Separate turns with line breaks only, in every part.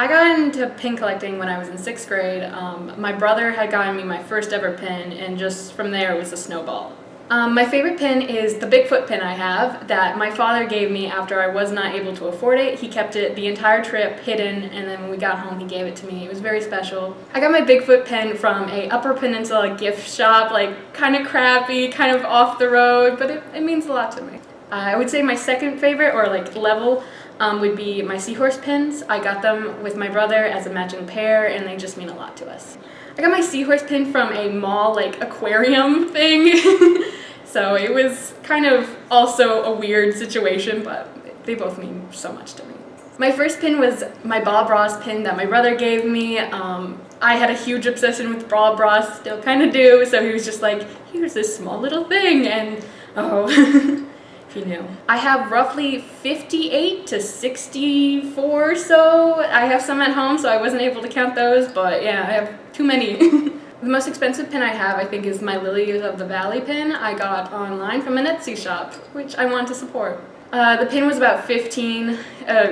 I got into pin collecting when I was in 6th grade. My brother had gotten me my first ever pin, and just from there it was a snowball. My favorite pin is the Bigfoot pin I have that my father gave me after I was not able to afford it. He kept it the entire trip hidden, and then when we got home he gave it to me. It was very special. I got my Bigfoot pin from a Upper Peninsula gift shop, like kind of crappy, kind of off the road, but it means a lot to me. I would say my second favorite, or like level, would be my seahorse pins. I got them with my brother as a matching pair, and they just mean a lot to us. I got my seahorse pin from a mall, like, aquarium thing. So it was kind of also a weird situation, but they both mean so much to me. My first pin was my Bob Ross pin that my brother gave me. I had a huge obsession with Bob Ross, still kind of do, so he was just like, here's this small little thing, and oh, if you knew. I have roughly 58 to 64 or so. I have some at home, so I wasn't able to count those, but yeah, I have too many. The most expensive pin I have, I think, is my Lilies of the Valley pin I got online from an Etsy shop, which I want to support. The pin was about $15,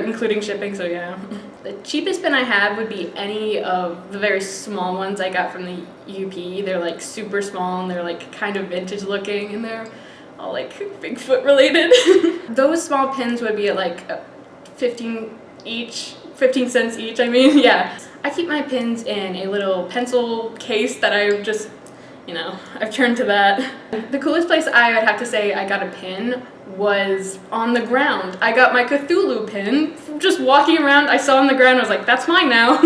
including shipping, so yeah. The cheapest pin I have would be any of the very small ones I got from the UP. They're like super small, and they're like kind of vintage looking, and they're all like Bigfoot related. Those small pins would be at like 15 cents each, I mean, yeah. I keep my pins in a little pencil case that I just, I've turned to that. The coolest place I would have to say I got a pin was on the ground. I got my Cthulhu pin just walking around. I saw it on the ground, I was like, that's mine now.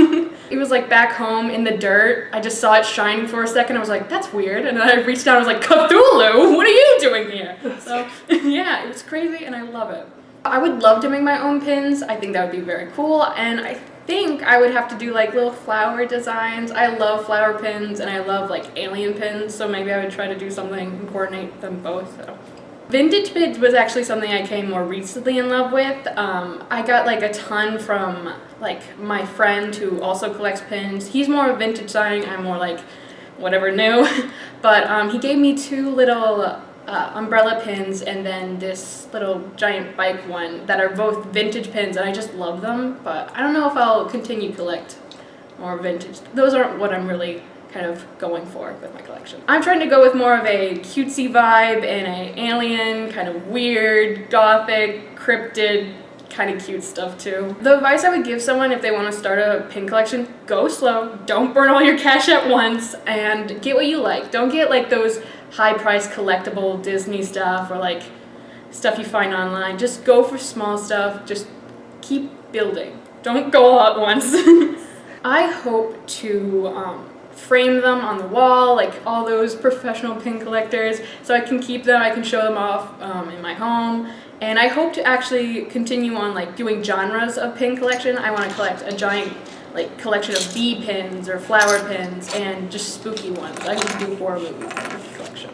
It was like back home in the dirt. I just saw it shining for a second. I was like, that's weird. And then I reached down, I was like, Cthulhu, what are you doing here? So yeah, it was crazy and I love it. I would love to make my own pins. I think that would be very cool, and I think I would have to do like little flower designs. I love flower pins and I love like alien pins, so maybe I would try to do something and coordinate them both. So. Vintage pins was actually something I came more recently in love with. I got like a ton from like my friend who also collects pins. He's more of vintage side, I'm more like whatever new. But he gave me two little umbrella pins and then this little giant bike one that are both vintage pins, and I just love them, but I don't know if I'll continue to collect more vintage. Those aren't what I'm really kind of going for with my collection. I'm trying to go with more of a cutesy vibe and an alien, kind of weird, gothic, cryptid, kind of cute stuff too. The advice I would give someone if they want to start a pin collection, go slow, don't burn all your cash at once, and get what you like. Don't get like those high-priced collectible Disney stuff or like stuff you find online. Just go for small stuff, just keep building. Don't go all at once. I hope to frame them on the wall like all those professional pin collectors, so I can keep them, I can show them off in my home. And I hope to actually continue on like doing genres of pin collection. I want to collect a giant like collection of bee pins or flower pins and just spooky ones. I can do horror movie pin collection.